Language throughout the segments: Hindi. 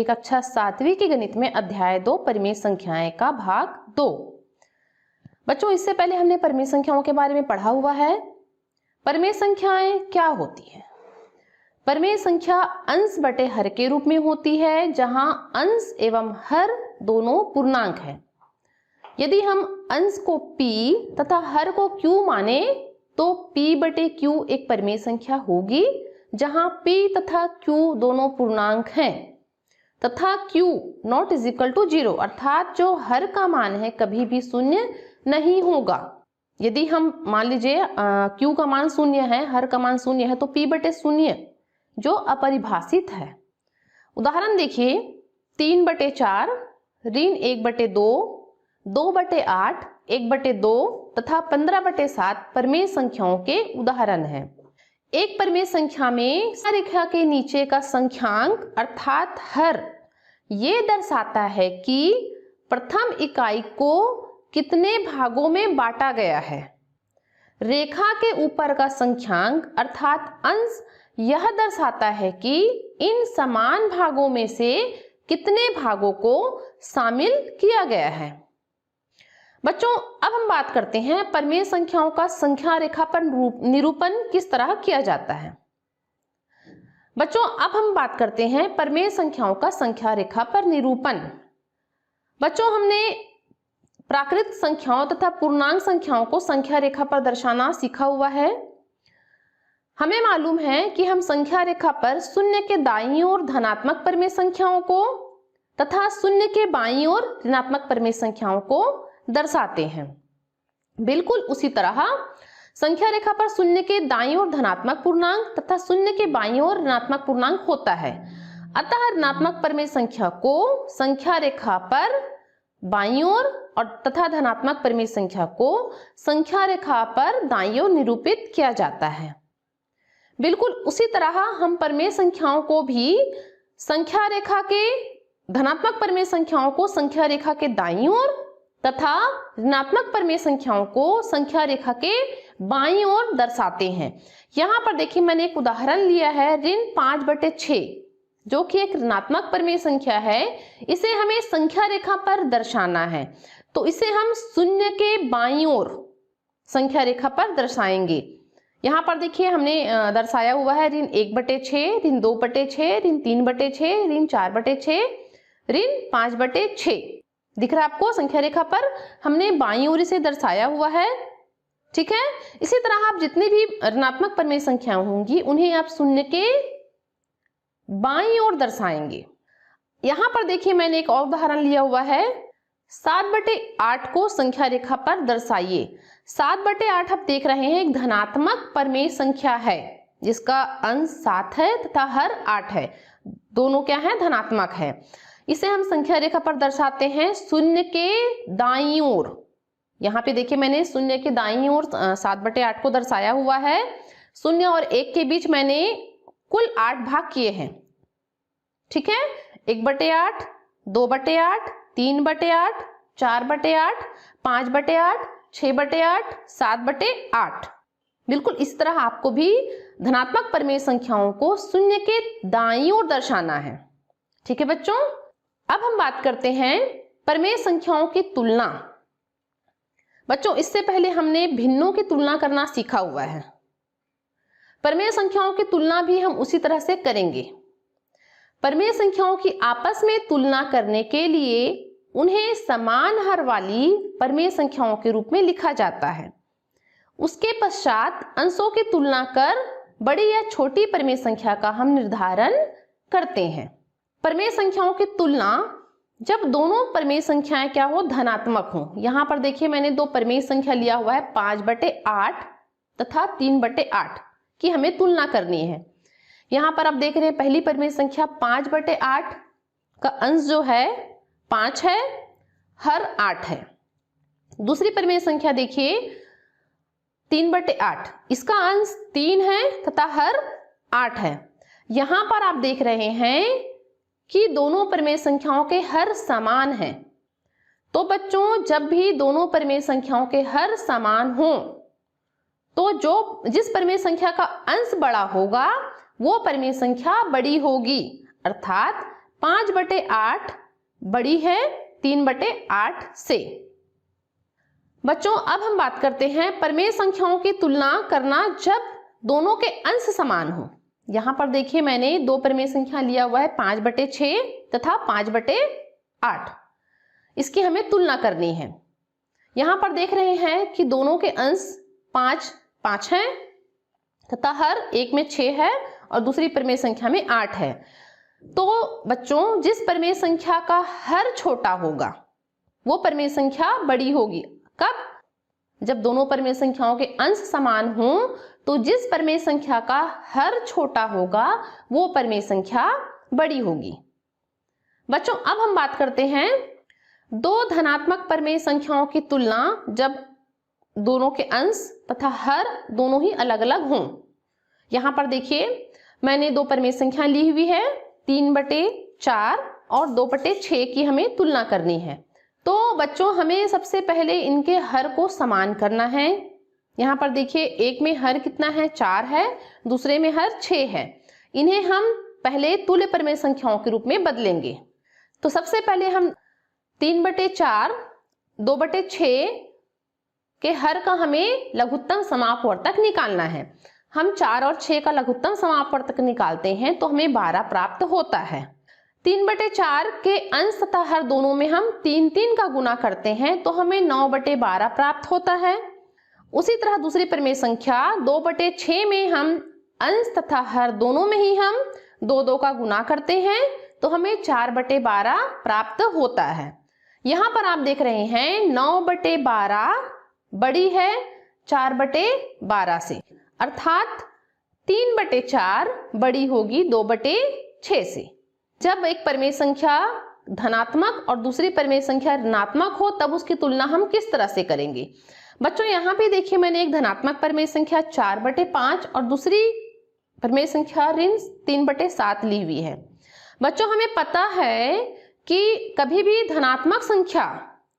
कक्षा 7वीं के गणित में अध्याय 2 परिमेय संख्याएं का भाग 2। बच्चों, इससे पहले हमने परिमेय संख्याओं के बारे में पढ़ा हुआ है। परिमेय संख्याएं क्या होती है? परिमेय संख्या अंश बटे हर के रूप में होती है, जहां अंश एवं हर दोनों पूर्णांक है। यदि हम अंश को p तथा हर को q माने तो p बटे q एक परिमेय संख्या होगी, जहां p तथा q दोनों पूर्णांक हैं तथा q not is equal to 0, अर्थात जो हर का मान है कभी भी शून्य नहीं होगा। यदि हम मान लीजिए q का मान शून्य है, हर का मान शून्य है, तो p बटे शून्य जो अपरिभाषित है। उदाहरण देखिए, 3/4, ऋण 1/2, 2/8, 1/2 तथा 15/7 परिमेय संख्याओं के उदाहरण हैं। एक परिमेय संख्या में रेखा के नीचे का संख्यांक अर्थात हर ये दर्शाता है कि प्रथम इकाई को कितने भागों में बांटा गया है। रेखा के ऊपर का संख्यांक अर्थात अंश यह दर्शाता है कि इन समान भागों में से कितने भागों को शामिल किया गया है। बच्चों, अब हम बात करते हैं परिमेय संख्याओं का संख्या रेखा पर निरूपण किस तरह किया जाता है। बच्चों, अब हम बात करते हैं परिमेय संख्याओं का संख्या रेखा पर निरूपण। बच्चों, हमने प्राकृत संख्याओं तथा पूर्णांक संख्याओं को संख्या रेखा पर दर्शाना सीखा हुआ है। हमें मालूम है कि हम संख्या रेखा पर शून्य के दाईं ओर धनात्मक परिमेय संख्याओं को तथा शून्य के बाईं ओर ऋणात्मक परिमेय संख्याओं को दर्शाते हैं। बिल्कुल उसी तरह संख्या रेखा पर शून्य के दाईं ओर धनात्मक पूर्णांक तथा शून्य के बाईं ओर ऋणात्मक पूर्णांक होता है। अतः ऋणात्मक परिमेय संख्या को संख्या रेखा पर बाईं ओर और तथा धनात्मक परिमेय संख्या को संख्या रेखा पर दाईं ओर निरूपित किया जाता है। बिल्कुल उसी तरह हम परिमेय संख्याओं को भी संख्या रेखा के धनात्मक परिमेय संख्याओं को संख्या रेखा के दाईं ओर तथा ऋणात्मक परिमेय संख्याओं को संख्या रेखा के बाईं ओर दर्शाते हैं। यहाँ पर देखिए, मैंने एक उदाहरण लिया है, ऋण 5/6 जो कि एक ऋणात्मक परिमेय संख्या है। इसे हमें संख्या रेखा पर दर्शाना है, तो इसे हम शून्य के बाईं ओर संख्या रेखा पर दर्शाएंगे। यहाँ पर देखिए, हमने दर्शाया हुआ है ऋण 1/6, ऋण 2/6, ऋण 3/6, ऋण 4/6, ऋण 5/6 दिख रहा है आपको। संख्या रेखा पर हमने बाईं ओर इसे दर्शाया हुआ है, ठीक है। इसी तरह आप जितनी भी ऋणात्मक परिमेय संख्याएं होंगी उन्हें आप शून्य के बाईं ओर दर्शाएंगे। यहाँ पर देखिए, मैंने एक और उदाहरण लिया हुआ है, 7/8 को संख्या रेखा पर दर्शाइए। 7/8 आप देख रहे हैं एक धनात्मक परिमेय संख्या है जिसका अंश 7 है तथा हर 8 है, दोनों क्या है, धनात्मक है। इसे हम संख्या रेखा पर दर्शाते हैं शून्य के दाईं ओर। यहाँ पे देखिए, मैंने शून्य के दाईं ओर 7/8 को दर्शाया हुआ है। शून्य और 1 के बीच मैंने कुल 8 भाग किए हैं, ठीक है। 1/8, 2/8, 3/8, 4/8, 5/8, 6/8, 7/8। बिल्कुल इस तरह आपको भी धनात्मक परिमेय संख्याओं को शून्य के दाईं ओर दर्शाना है, ठीक है बच्चों। अब हम बात करते हैं परिमेय संख्याओं की तुलना। बच्चों, इससे पहले हमने भिन्नों की तुलना करना सीखा हुआ है। परिमेय संख्याओं की तुलना भी हम उसी तरह से करेंगे। परिमेय संख्याओं की आपस में तुलना करने के लिए उन्हें समान हर वाली परिमेय संख्याओं के रूप में लिखा जाता है। उसके पश्चात अंशों की तुलना कर बड़ी या छोटी परिमेय संख्या का हम निर्धारण करते हैं। परिमेय संख्याओं की तुलना जब दोनों परिमेय संख्याएं क्या हो, धनात्मक हो। यहाँ पर देखिए, मैंने दो परिमेय संख्या लिया हुआ है, 5/8 तथा 3/8 की हमें तुलना करनी है। यहाँ पर आप देख रहे हैं पहली परिमेय संख्या 5/8 का अंश जो है 5 है, हर 8 है। दूसरी परिमेय संख्या देखिए 3/8, इसका अंश 3 है तथा हर 8 है। यहाँ पर आप देख रहे हैं कि दोनों परिमेय संख्याओं के हर समान हैं। तो बच्चों, जब भी दोनों परिमेय संख्याओं के हर समान हो तो जिस परिमेय संख्या का अंश बड़ा होगा वो परिमेय संख्या बड़ी होगी, अर्थात 5/8 बड़ी है 3/8 से। बच्चों अब हम बात करते हैं परिमेय संख्याओं की तुलना करना जब दोनों के अंश समान हो। यहां पर देखिए मैंने दो परिमेय संख्या लिया हुआ है 5/6 तथा 5/8। इसकी हमें तुलना करनी है। यहां पर देख रहे हैं कि दोनों के अंश 5 हैं तथा हर एक में 6 है और दूसरी परिमेय संख्या में 8 है। तो बच्चों जिस परिमेय संख्या का हर छोटा होगा वो परिमेय संख्या बड़ी होगी। कब? जब दोनों परिमेय संख्याओं के अंश समान हों तो जिस परिमेय संख्या का हर छोटा होगा वो परिमेय संख्या बड़ी होगी। बच्चों अब हम बात करते हैं दो धनात्मक परिमेय संख्याओं की तुलना जब दोनों के अंश तथा हर दोनों ही अलग अलग हों। यहां पर देखिए मैंने दो परिमेय संख्या ली हुई है 3/4 और 2/6 की हमें तुलना करनी है। तो बच्चों हमें सबसे पहले इनके हर को समान करना है। यहाँ पर देखिए एक में हर कितना है 4 है, दूसरे में हर 6 है। इन्हें हम पहले तुल्य परिमेय संख्याओं के रूप में बदलेंगे। तो सबसे पहले हम 3/4 2/6 के हर का हमें लघुत्तम समापवर्तक निकालना है। हम 4 और 6 का लघुत्तम समापवर्तक निकालते हैं तो हमें 12 प्राप्त होता है। 3/4 के अंश तथा हर दोनों में हम 3 का गुना करते हैं तो हमें 9/12 प्राप्त होता है। उसी तरह दूसरी परिमेय संख्या 2/6 में हम अंश तथा हर दोनों में ही हम 2 का गुना करते हैं तो हमें 4/12 प्राप्त होता है। यहाँ पर आप देख रहे हैं 9/12 बड़ी है 4/12 से, अर्थात 3/4 बड़ी होगी 2/6 से। जब एक परिमेय संख्या धनात्मक और दूसरी परिमेय संख्या ऋणात्मक हो तब उसकी तुलना हम किस तरह से करेंगे। बच्चों यहाँ पे देखिए मैंने एक धनात्मक परिमेय संख्या 4/5 और दूसरी परिमेय संख्या ऋण 3/7 ली हुई है। बच्चों हमें पता है कि कभी भी धनात्मक संख्या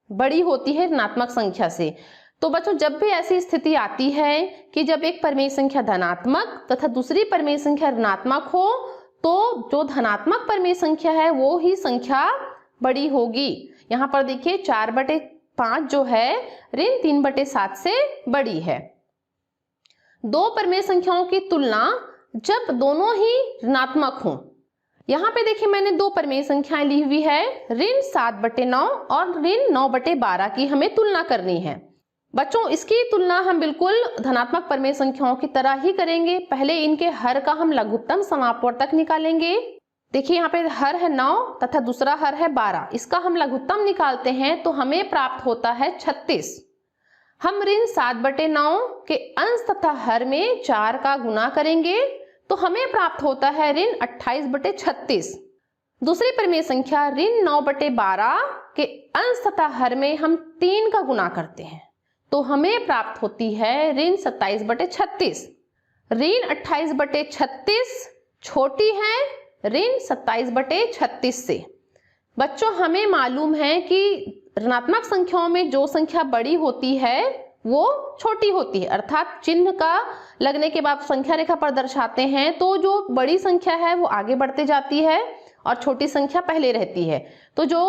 बड़ी होती है ऋणात्मक संख्या से। तो बच्चों जब भी ऐसी स्थिति आती है कि जब एक परिमेय संख्या धनात्मक तथा दूसरी परिमेय संख्या ऋणात्मक हो तो जो धनात्मक परिमेय संख्या है वो ही संख्या बड़ी होगी। यहाँ पर देखिए 4/5 जो है ऋण 3/7 से बड़ी है। दो परिमेय संख्याओं की तुलना जब दोनों ही ऋणात्मक हों। यहाँ पे देखिए मैंने दो परिमेय संख्याएं ली हुई है ऋण 7/9 और ऋण 9/12 की हमें तुलना करनी है। बच्चों इसकी तुलना हम बिल्कुल धनात्मक परिमेय संख्याओं की तरह ही करेंगे। पहले इनके हर का हम लघुत्तम समापवर्तक निकालेंगे। देखिए यहाँ पे हर है 9 तथा दूसरा हर है 12। इसका हम लघुत्तम निकालते हैं तो हमें प्राप्त होता है 36। हम ऋण 7/9 के अंश तथा हर में 4 का गुना करेंगे तो हमें प्राप्त होता है ऋण 28/36। दूसरी परिमेय संख्या ऋण 9/12 के अंश तथा हर में हम 3 का गुना करते हैं तो हमें प्राप्त होती है ऋण 27/36। ऋण 28/36 छोटी है ऋण 27/36 से। बच्चों हमें मालूम है कि ऋणात्मक संख्याओं में जो संख्या बड़ी होती है वो छोटी होती है, अर्थात चिन्ह का लगने के बाद संख्या रेखा पर दर्शाते हैं तो जो बड़ी संख्या है वो आगे बढ़ते जाती है और छोटी संख्या पहले रहती है। तो जो